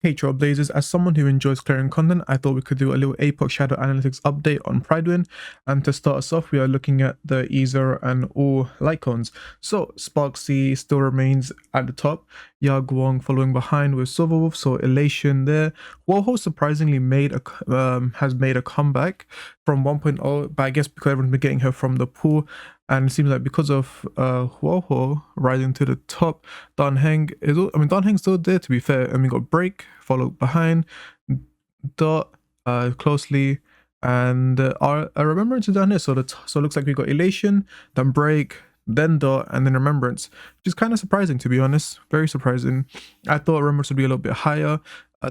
Hey Trailblazers, as someone who enjoys clearing content, I thought we could do a little Apoc Shadow Analytics update on Prydwen. And to start us off, we are looking at the E0 and all Lycons. So Sparksy still remains at the top, Yagwong following behind with Silverwolf, so Elation there. Warhol surprisingly has made a comeback from 1.0, but I guess because everyone's been getting her from the pool. And it seems like because of Warhol rising to the top, Danheng is. Danheng's still there, to be fair. Got Break followed behind, Dot closely, and our Remembrance is down here. So it looks like we got Elation, then Break, then Dot, and then Remembrance, which is kind of surprising, to be honest. Very surprising. I thought Remembrance would be a little bit higher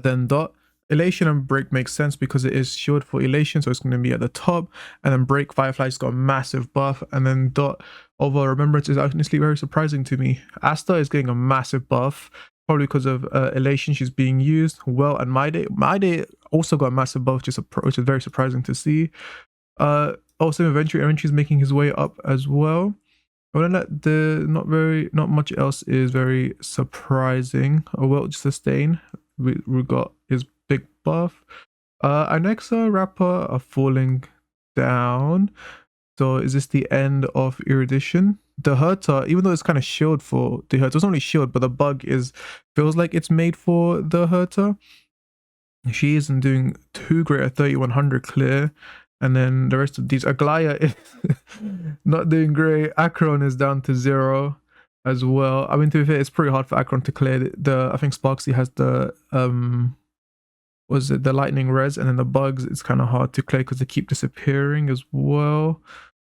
than Dot. Elation and Break makes sense because it is shielded for Elation, so it's going to be at the top. And then Break, Firefly's got a massive buff, and then Dot over Remembrance is honestly very surprising to me. Asta is getting a massive buff, probably because of Elation. She's being used well, and My Day also got a massive buff, which is very surprising to see. Also Eventury's making his way up as well. Other than that, not much else is very surprising. Well sustain. We got his big buff. Anexa, Rapper are falling down. So is this the end of Erudition? The Herta, even though it's kind of shield for the Herta, it's only shield, but the bug feels like it's made for the Herta. She isn't doing too great at 3100 clear. And then the rest of these, Aglaya is not doing great. Akron is down to 0 as well. I mean, to be fair, it's pretty hard for Akron to clear. I think Sparksy has the the lightning res, and then the bugs, it's kind of hard to clear because they keep disappearing as well.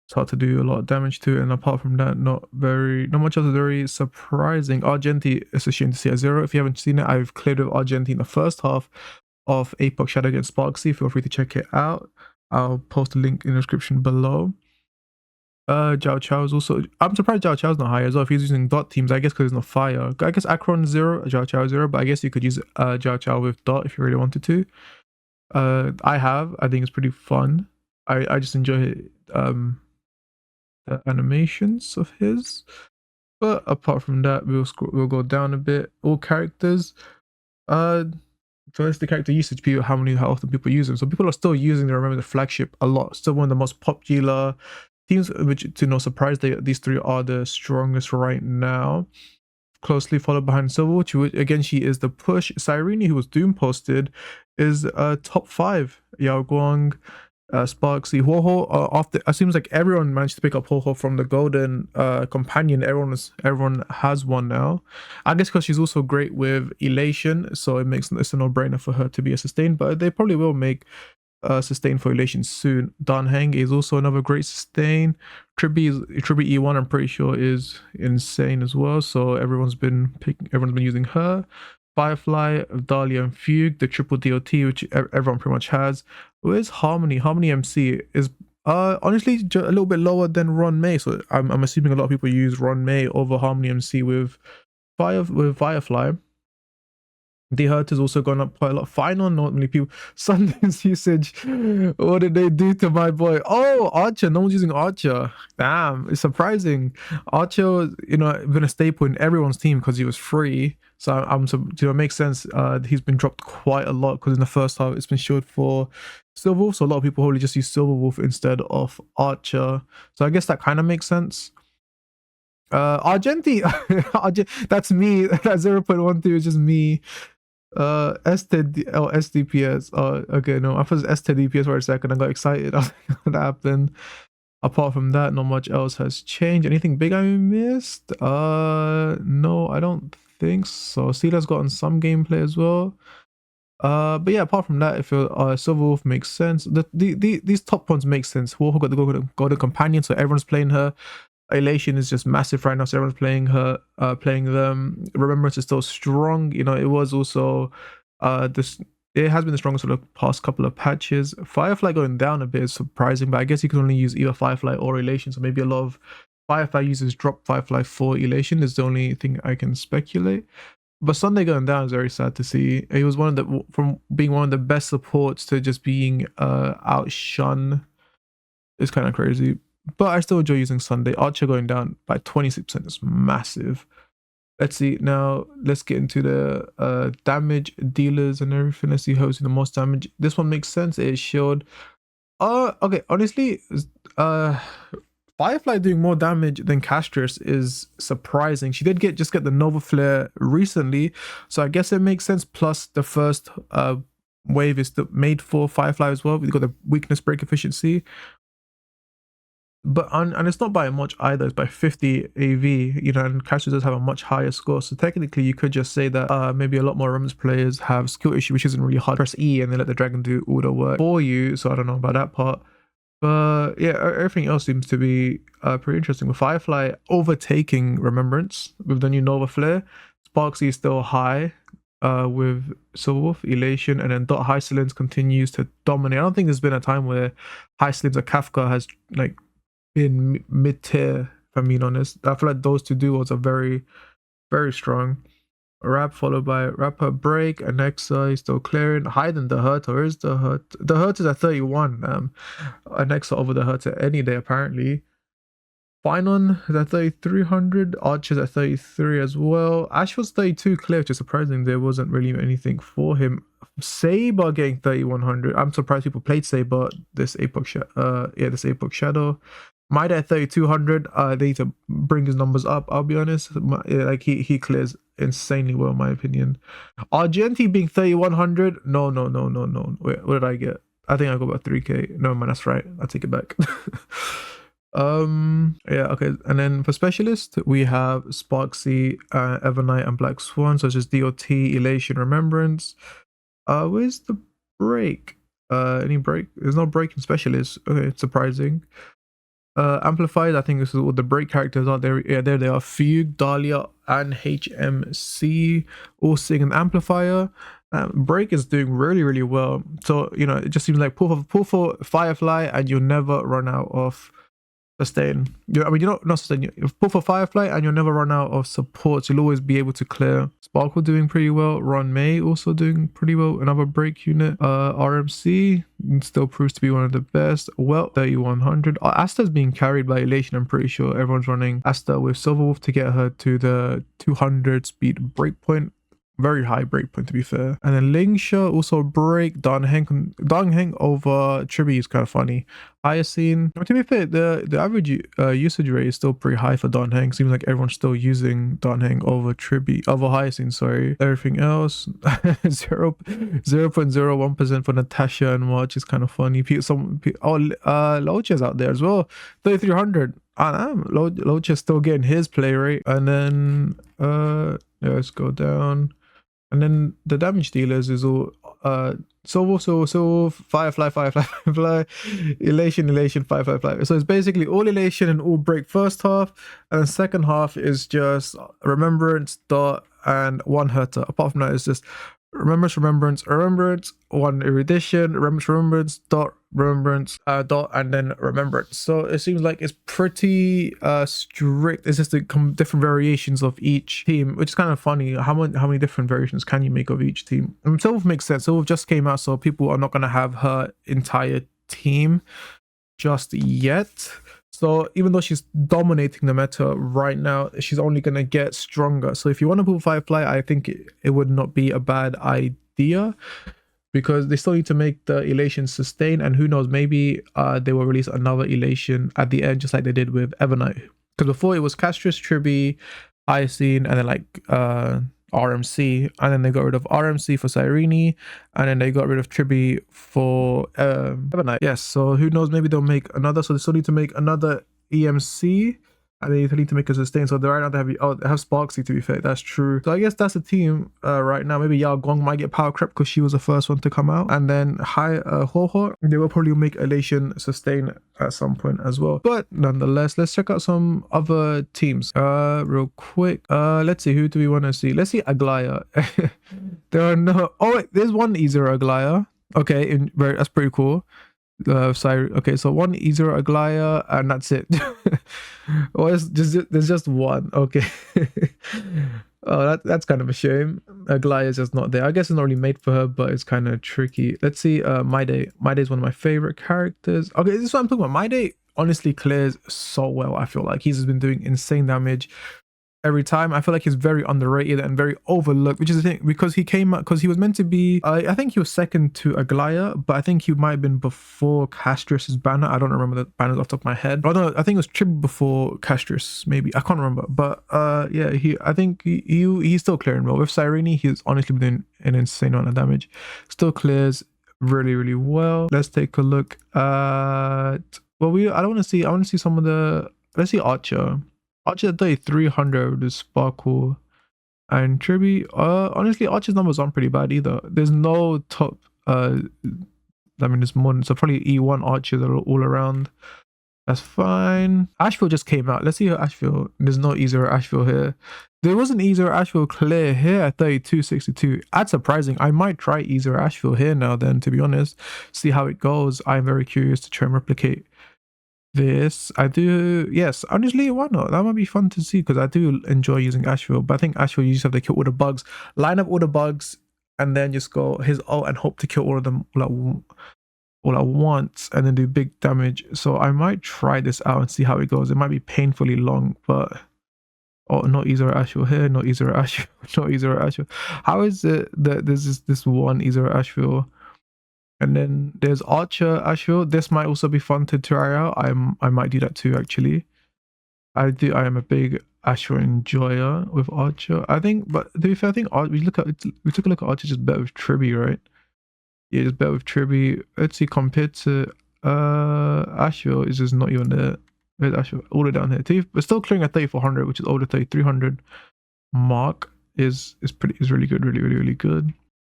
It's hard to do a lot of damage to it, and apart from that, not much else is very surprising. Argenti is a shame to see at 0. If you haven't seen it, I've cleared with Argenti in the first half of Apoc Shadow against Sparksy. Feel free to check it out. I'll post a link in the description below. Zhao Chao is also. I'm surprised Zhao Chao's not higher as well. If he's using dot teams, I guess because there's no fire. I guess Akron 0, Zhao Chao 0, but I guess you could use Zhao Chao with dot if you really wanted to. I think it's pretty fun. I just enjoy the animations of his. But apart from that, we'll go down a bit. All characters. First, the character usage, how often people use them. So people are still using the Remember the flagship a lot. Still one of the most popular teams, which to no surprise, these three are the strongest right now. Closely followed behind Silverwolf, which again, she is the push. Cyrene, who was Doom posted, is top 5. Yao Guang, Sparksy, Hoho. After it seems like everyone managed to pick up Hoho from the golden companion. Everyone has one now. I guess because she's also great with Elation, so it's a no-brainer for her to be a sustain. But they probably will make sustain for Elation soon. Danheng is also another great sustain. Triby E1, I'm pretty sure, is insane as well. So everyone's been using her. Firefly, Dahlia, and Fugue, the triple DOT, which everyone pretty much has. Where's Harmony? Harmony MC is honestly a little bit lower than Ron May. So I'm assuming a lot of people use Ron May over Harmony MC with Firefly. The hurt has also gone up quite a lot. Final, not many people. Sunday's usage. What did they do to my boy? Oh, Archer. No one's using Archer. Damn, it's surprising. Archer, been a staple in everyone's team because he was free. So it makes sense. He's been dropped quite a lot because in the first half it's been shielded for Silverwolf. So a lot of people probably just use Silverwolf instead of Archer. So I guess that kind of makes sense. Argenti, that's me. That 0.12 is just me. SDPS. Okay, no, I thought it was STDPS for a second. I got excited. I was like, what happened? Apart from that, not much else has changed. Anything big I missed? No, I don't think so. Sealer's gotten some gameplay as well. But yeah, apart from that, if Silverwolf makes sense. These top ones make sense. Warhol got the golden companion, so everyone's playing her. Elation is just massive right now, so everyone's playing her, playing them. Remembrance is still strong. It was also it has been the strongest for the past couple of patches. Firefly going down a bit is surprising, but I guess you can only use either Firefly or Elation, so maybe a lot of Firefly users drop Firefly for Elation is the only thing I can speculate. But Sunday going down is very sad to see. He was from being one of the best supports to just being outshone. It's kind of crazy. But I still enjoy using Sunday. Archer going down by 26% is massive. Let's see. Now let's get into the damage dealers and everything. Let's see who's the most damage. This one makes sense. It showed. Okay. Honestly, uh, Firefly doing more damage than Castress is surprising. She did just get the Nova Flare recently, so I guess it makes sense. Plus, the first wave is made for Firefly as well. We've got the weakness break efficiency, but and it's not by much either. It's by 50 AV. You know, and Castress does have a much higher score. So technically, you could just say that maybe a lot more Remembrance players have skill issue, which isn't really hard. Press E and then let the dragon do all the work for you. So I don't know about that part. But yeah, everything else seems to be pretty interesting. With Firefly overtaking Remembrance with the new Nova Flare, Sparksy is still high with Silverwolf, Elation, and then Dot Hycelins continues to dominate. I don't think there's been a time where Hycelins or Kafka has like been mid-tier, if I'm being honest. I feel like those two duos are very, very strong. Rap followed by Rapper Break, Anexa is still clearing. Hiding the Hurt, or is the Hurt? The Hurt is at 31. Anexa over the Hurt any day apparently. Finon is at 3,300. Archer's at 33 as well. Ash was 32 clear, which is surprising. There wasn't really anything for him. Saber getting 3,100. I'm surprised people played Saber this Apoc Shadow. Might at 3,200. They need to bring his numbers up. I'll be honest. Like he clears insanely well, in my opinion. Argenti being 3,100. No. Wait, what did I get? I think I got about 3k. No man, that's right. I take it back. Yeah, okay. And then for specialist, we have Sparksy, Evernight, and Black Swan. So it's just DOT, Elation, Remembrance. Where's the break? Any break? There's no break in specialist. Okay, surprising. Amplified, I think this is what the break characters are. There, yeah, there they are. Fugue, Dahlia, and HMC all seeing an amplifier. Break is doing really, really well. So, you know, it just seems like pull for Firefly and you'll never run out of sustain. I mean, you're not sustain. Pull for Firefly and you'll never run out of supports. You'll always be able to clear. Sparkle doing pretty well. Ron May also doing pretty well. Another break unit. RMC still proves to be one of the best. Well, 3,100. Asta's being carried by Elation. I'm pretty sure everyone's running Asta with Silverwolf to get her to the 200 speed breakpoint. Very high breakpoint to be fair. And then Lingsha also break. Dong Heng over Tribi is kind of funny. Hyacine. To be fair, the average usage rate is still pretty high for Dong Heng. Seems like everyone's still using Dong Heng over Hyacine, sorry. Everything else 0.01% for Natasha and March is kind of funny. Locha's out there as well. 3,300. Locha's still getting his play rate. And then yeah, let's go down. And then the damage dealers is all Silver, Firefly, Elation, Firefly. So it's basically all Elation and all break first half, and the second half is just Remembrance, Dot, and one Hurter. Apart from that, it's just Remembrance, one Erudition, Remembrance, Dot, Dot, and then Remembrance. So it seems like it's pretty strict. It's just the different variations of each team, which is kind of funny. How many different variations can you make of each team? Silver makes sense. Silver just came out, so people are not going to have her entire team just yet. So even though she's dominating the meta right now, she's only going to get stronger. So if you want to pull Firefly, I think it would not be a bad idea, because they still need to make the Elation sustain, and who knows, maybe they will release another Elation at the end, just like they did with Evernight. Because before it was Castress, Tribi, Hyacine, and then like RMC, and then they got rid of RMC for Cyrene, and then they got rid of Tribi for Evernight. Yes, so who knows, maybe they'll make another. So they still need to make another EMC, and they need to make a sustain. So right now they have Sparksy, to be fair. That's true. So I guess that's the team right now. Maybe Yao Gong might get power crept because she was the first one to come out. And then Ho, they will probably make Elation sustain at some point as well. But nonetheless, let's check out some other teams real quick. Let's see, who do we want to see? Let's see Aglaya. There are no... Oh wait, there's one easier Aglaya. Okay, that's pretty cool. Okay, so one Ezra Aglaya, and that's it. Well, there's just one. Okay. Oh, that's kind of a shame. Aglaya is just not there. I guess it's not really made for her, but it's kind of tricky. Let's see. My Day is one of my favorite characters. Okay, this is what I'm talking about. My Day honestly clears so well. I feel like he's been doing insane damage. every time. I feel like he's very underrated and very overlooked, which is the thing, because he came out, because he was meant to be, I think he was second to Aglaya, but I think he might have been before Castrius's banner. I don't remember the banners off the top of my head. I don't know, I think it was Trib before Castrius, maybe. I can't remember. But yeah, I think he's still clearing well. With Cyrene, he's honestly been doing an insane amount of damage. Still clears really, really well. Let's take a look at, well, I want to see some of the, let's see Archer. Archer 300 with the Sparkle and Tribby. Honestly, Archer's numbers aren't pretty bad either. There's no top, I mean, there's more than, so probably E1 Archers are all around. That's fine. Asheville just came out. Let's see how Asheville, there's no easier Asheville here. There was an easier Asheville clear here at 3262. That's surprising. I might try easier Asheville here now then, to be honest. See how it goes. I'm very curious to try and replicate this. I do, yes, honestly, why not? That might be fun to see, because I do enjoy using Asheville, but I think Asheville, you just have to kill all the bugs, line up all the bugs, and then just go his ult and hope to kill all of them all at once, and then do big damage. So I might try this out and see how it goes. It might be painfully long, but oh, not easier Asheville here, not easier Asheville, not easier Asheville. How is it that there's this one easier Asheville? And then there's Archer Asheville. This might also be fun to try out. I might do that too, actually. I am a big Asheville enjoyer with Archer. I think, but to be fair, I think we took a look at Archer just better with Tribby, right? Yeah, just better with Tribby. Let's see, compared to Asheville, is just not even there. Where's Asheville? All the way down here. We're still clearing at 3400, which is over 3300 mark. Is really good, really good.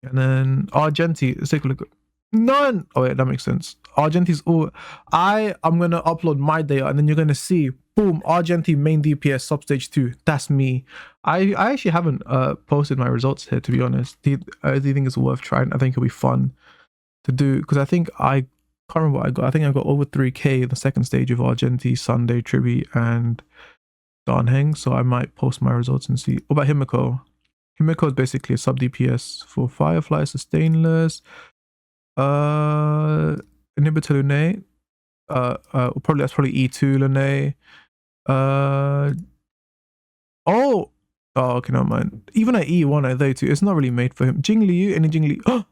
And then Argenti, let's take a look at none. Oh yeah, that makes sense. Argenti's all. I'm gonna upload my data, and then you're gonna see, boom, Argenti main DPS sub stage 2. That's me. I actually haven't posted my results here, to be honest. I do think it's worth trying. I think it'll be fun to do, because I think I can't remember what I got. I think I got over 3k in the second stage of Argenti, Sunday, Tribby, and Darnheng. So I might post my results and see. What about Himiko? Himiko is basically a sub DPS for Firefly, Sustainless. Inhibitor Lune. That's probably E2 Lune. Oh, okay, never mind. Even at E1 at they too, it's not really made for him. Jingliu, any Jingliu.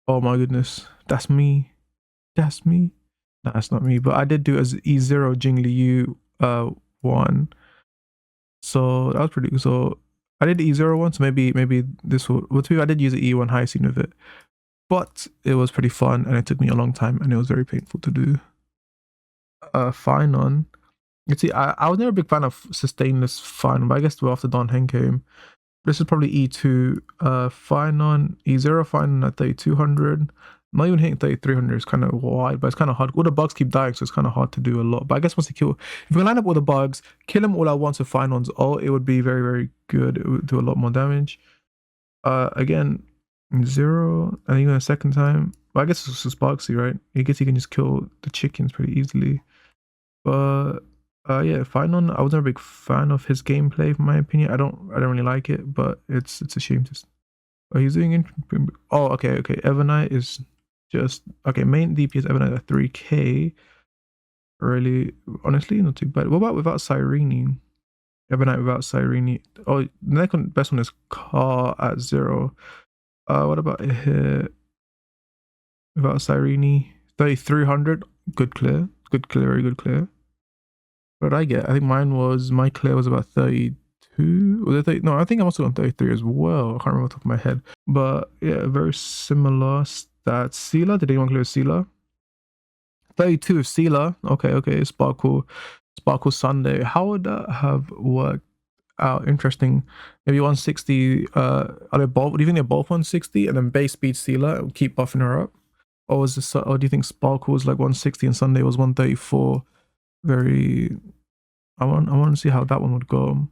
Oh my goodness, that's me. That's me. No, that's not me. But I did do it as E0 Jingliu 1. So that was pretty good. So I did E0 one, so maybe this will. Well, to be, I did use the E1 high scene with it. But it was pretty fun, and it took me a long time, and it was very painful to do. Finon. You see, I was never a big fan of Sustainless Finon, but I guess after Darnheng came. This is probably E2 Finon, E0 Finon at 3200. Not even hitting 3300 is kind of wide, but it's kind of hard. All the bugs keep dying, so it's kind of hard to do a lot. But I guess once you kill, if you line up all the bugs, kill them all at once with Finon's ult, it would be very, very good. It would do a lot more damage. Again, 0, and even a second time. Well, I guess it's Sparksy, right? I guess you can just kill the chickens pretty easily. But yeah, Finon, I was never a big fan of his gameplay, in my opinion. I don't really like it, but it's a shame to. Oh, he's doing oh, okay. Evernight is just okay. Main DPS Evernight at 3k. Really, honestly, not too bad. What about without Cyrene? Evernight without Cyrene. Oh, the next one, best one is Car at 0. What about here? Without Cyrene, 3300. Good clear, very good clear. What did I get? I think my clear was about 32. Was it 30? No, I think I must have gone 33 as well. I can't remember off the top of my head. But yeah, very similar stats. Sealer, did anyone clear Sealer? 32 of Sealer. Okay. Sparkle Sunday. How would that have worked out? Interesting. Maybe 160. Are they both? Do you think they're both 160? And then base speed Sealer will keep buffing her up? Or was this? Or do you think Sparkle was like 160 and Sunday was 134? Very. I want to see how that one would go.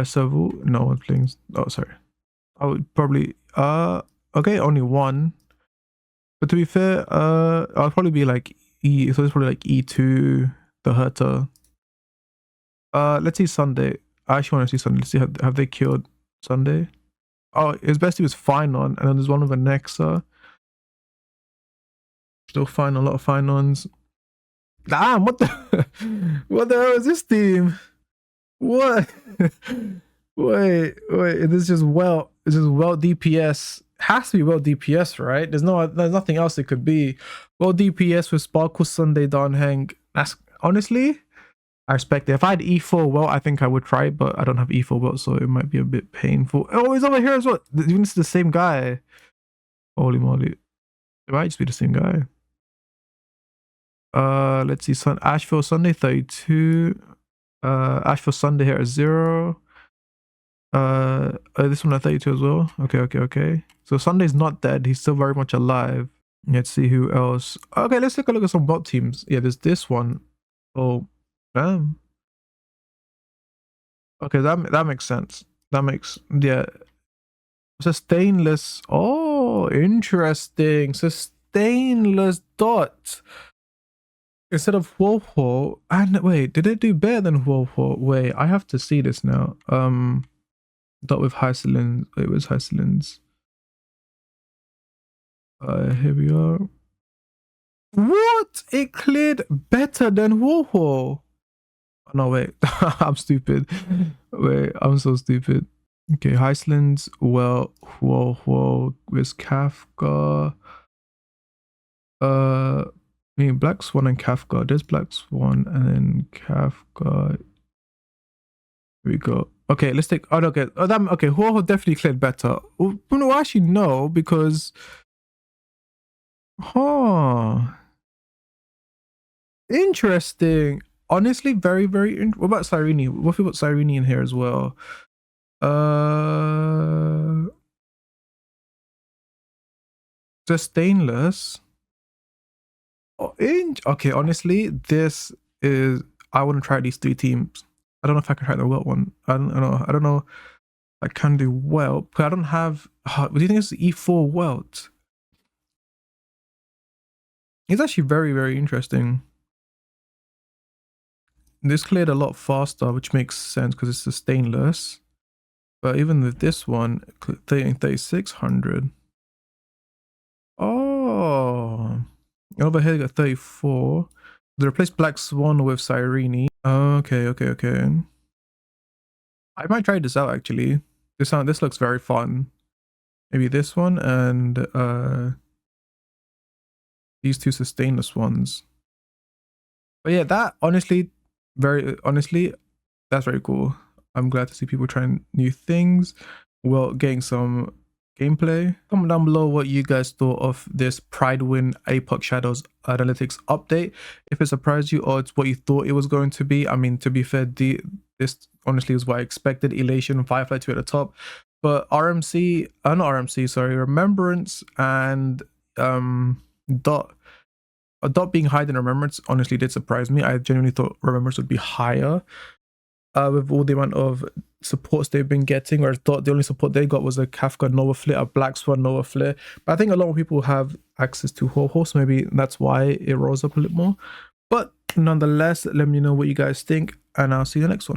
Serval, no one's playing. Oh, sorry. I would probably. Okay, only one. But to be fair, I'll probably be like E. So it's probably like E2, the Herta. Let's see Sunday. I actually want to see Sunday. Let's see have they killed Sunday. Oh, his bestie was Finon, and then there's one with a Nexa. Still find a lot of Finons. Damn, what the hell is this team? What? Wait. This is just well. It's just well DPS. Has to be well DPS, right? There's nothing else it could be. Well DPS with Sparkle Sunday Don Hang. That's honestly, I respect it. If I had E4 well, I think I would try, but I don't have E4 well, so it might be a bit painful. Oh, he's over here as well. Even it's the same guy. Holy moly. It might just be the same guy. Let's see. Asheville Sunday 32. Asheville Sunday here at 0. This one at 32 as well. Okay. So Sunday's not dead. He's still very much alive. Let's see who else. Okay, let's take a look at some bot teams. Yeah, there's this one. Oh, damn. Okay, that makes sense. Yeah. Sustainless. Oh, interesting. Sustainless dot instead of Wolfhole. And wait, did it do better than Wolfhole? Wait, I have to see this now. Dot with high cylinders. It was high cylinders. Here we are. What? It cleared better than Warhol. Oh, no, wait. I'm stupid. Wait, I'm so stupid. Okay, Highlands. Well, whoa. With Kafka. I mean, Black Swan and Kafka. There's Black Swan and then Kafka. Here we go. Okay, let's take. Oh, okay. Oh, that. Okay, Warhol definitely cleared better. Oh, no, actually, no, because. Interesting. Honestly, very. What about Cyrene? What if we put Cyrene in here as well? Just stainless. Oh, okay, honestly, this is. I want to try these 3 teams. I don't know if I can try the Welt one. I don't know. I can do Welt, but I don't have. What do you think is E4 Welt? It's actually very interesting. This cleared a lot faster, which makes sense because it's a stainless. But even with this one, 3600. Oh, over here got 34. They replaced Black Swan with Cyrene. Okay. I might try this out actually. This looks very fun. Maybe this one and these 2 sustainless ones. But yeah, that honestly, that's very cool. I'm glad to see people trying new things. Well, getting some gameplay. Comment down below what you guys thought of this Prydwen Apoc Shadows Analytics update. If it surprised you or it's what you thought it was going to be. I mean, to be fair, this honestly is what I expected. Elation, Firefly 2 at the top. But Remembrance and Dot being higher than Remembrance honestly did surprise me. I genuinely thought Remembrance would be higher. With all the amount of supports they've been getting, or I thought the only support they got was a Kafka Nova Flare, a Black Swan Nova Flare. But I think a lot of people have access to Ho-Ho, so maybe that's why it rose up a little more. But nonetheless, let me know what you guys think, and I'll see you in the next one.